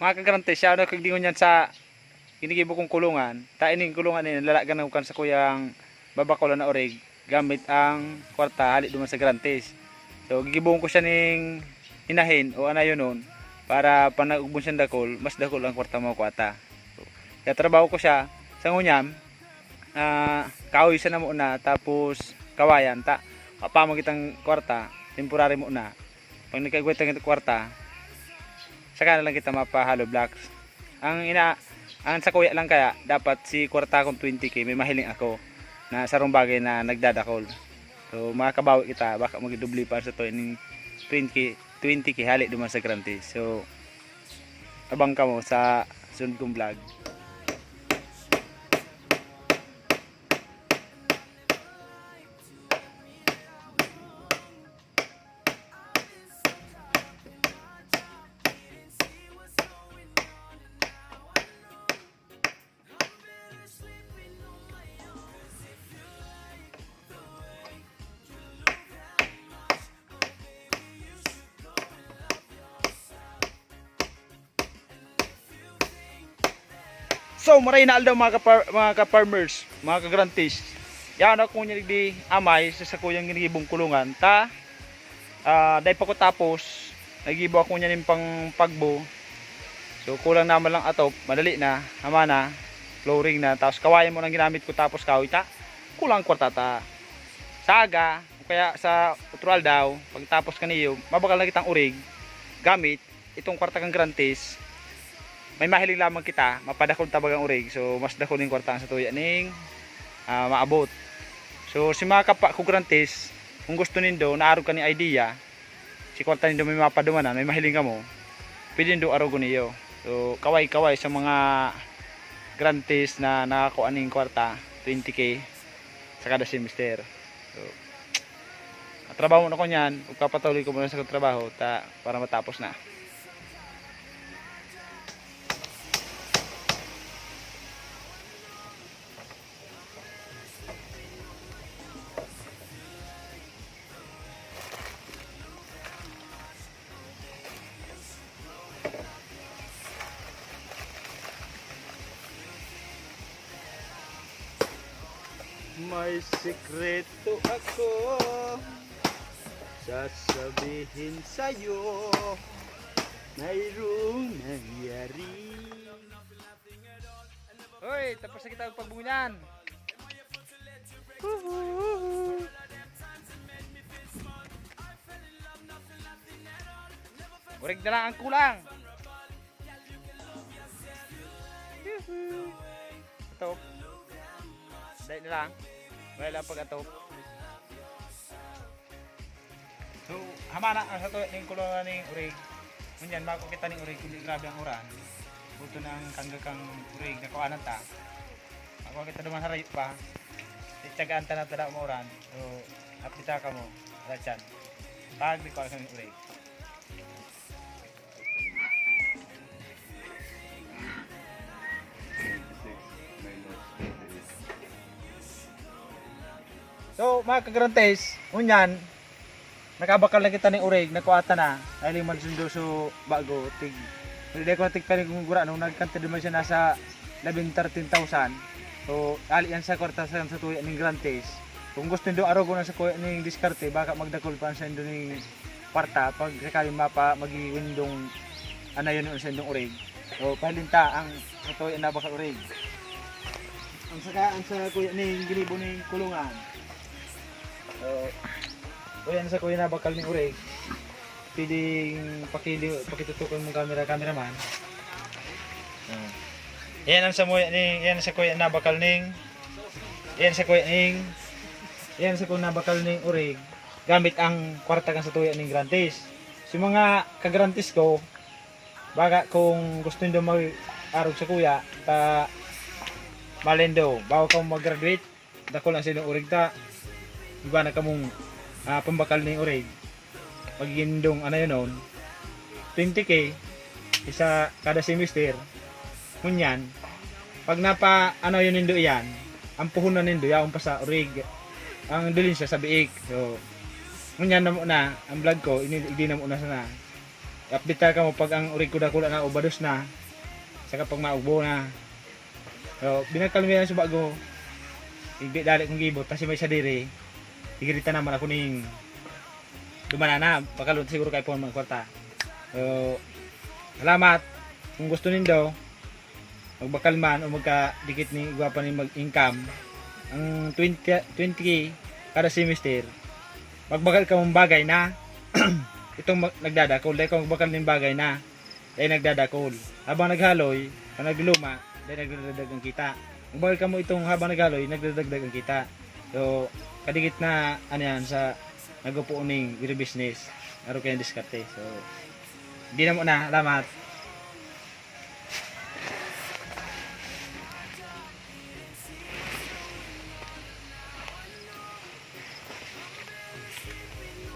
mga kagrante siya na kagdingon yan sa kinigibo kong kulungan. Ta ining kulungan ni lalagan na kan sa kuyang babakulan na orig gamit ang kwarta hali duman sa grantes. So gigibong ko siya ning inahin o anayon nun para panagugbon siyang dakol, mas dakol ang kwarta mo kwata. So, kaya trabaho ko siya sa ngunyam, kahoy siya na muna tapos kawayan ta kapamag itang kwarta temporary muna. Pag nagkagwit ang kwarta saka na lang kita mapahalo blocks. Ang sa kuya lang kaya dapat si kwarta kong 20k may mahiling ako na sarong bagay na nagdadakol. So makakabawi kita baka magdubli pa sa to ining 20k hali duman sa grantes. So abang ka mo sa sunod kong vlog. So maray na aldaw mga ka-farmers, mga ka-grantes. Yan ako niya di amay sa kuyang ginigibong kulungan. Ta dahil pa ko tapos, nagibo ako niya ng pang pagbo. So kulang naman lang atop, madali na, hama na, flooring na. Tapos kawayan mo nang ginamit ko tapos kahoy ta. Kulang kwarta ta. Saga, o kaya sa utral daw, pagtapos kaniyo, mabakal na kitang urig gamit itong kwarta kang grantes. May mahiling lamang kita, mapadakol tabagang urig. So mas dakol ning kwarta sa tuya ning maabot. So si mga kapa ko grantes, kung gusto nindo naarog ka ni idea, si kwarta nindo may mapadumanan, may mahiling ka mo, pwede nindo arog niyo. So kaway-kaway sa mga grantes na nakakuha ning kwarta, 20k sa kada semester. So trabaho na ko niyan, ug kapatuloy ko muna sa trabaho para matapos na. May sekreto ako sasabihin sa'yo, mayroong nangyari. Hoy, tapos na kita pagbunyan. Urig na lang ang kulang. Ito. Dahil na lang. Wala pag-atop. So, hama na ang sa to ning kulungan ning urig. Ngunyan bago kita ning urig kundi grabe ang uran. Buto ng kanggang urig na kuanan ta. Ako kita duman haray pa. Itsagaan ta na tada mo uran. So, apita ka mo. Ratsan. Pag di ko ang urig. So mga kagrantes, unyan, nakabakal na kita ng urig, nakuata na, dahil yung magsundo so bago, hindi ko natig pa rin kung gura, nung nagkanta naman siya nasa 13,000. So ali yan sa kwarta sa tuya ng grantes. Kung gusto nyo araw ko na sa kuya ng diskarte, baka magdakol pa sa ndo ng kwarta, pag sakaling mapa mag-windong anayon sa indong urig. So pahilinta ang sa tuya na bakal urig. Ang sa kuya ng ginibo ng kulungan. So, yan sa kuya na bakal ni urig. Pwedeng pakitutukan mong cameraman. Yan ang sa kuya na bakal ning. Yan sa kuya na bakal ning urig. Gamit ang kwarta kan sa tuya ning grantes. Si mga kagrantes ko, baka kung gusto niyo mag-arog sa kuya, malendo, bago ka mag-graduate, dako lang sila urig ta. Iba na kamong pambakal ni urig. Pagindong ano yun nun, 20k isa kada semester. Ngunyan, pag napa ano yun nindo yan, ang puhunan nindo yaon pa sa urig. Ang dulin siya sa biik. So, ngunyan na muna, ang vlog ko, hindi na muna sana. update ka mo pag ang urig ko na ubados na. Saka pag maugbo na. So, binagkalmi na sa bago. Dali kong gibot kasi may isa diri. Igirita naman ako ning dumana na. Pakalot siguro kay pon mga kwarta. So, salamat. Kung gusto nindo magbakal man o magkadikit ni gwapa ni mag-income ang 20K kada semester. Magbakal ka mong bagay na itong nagdadakol dahil kung magbakal ng bagay na dahil nagdadakol. Habang naghaloy, pag nagluma, dahil nagdadagdag ang kita. Magbakal ka mo itong habang naghaloy, nagdadagdag ang kita. So, kadikit na ano yan sa nagpuuning business. Aro kayong diskarte. So, hindi na mo na. Salamat.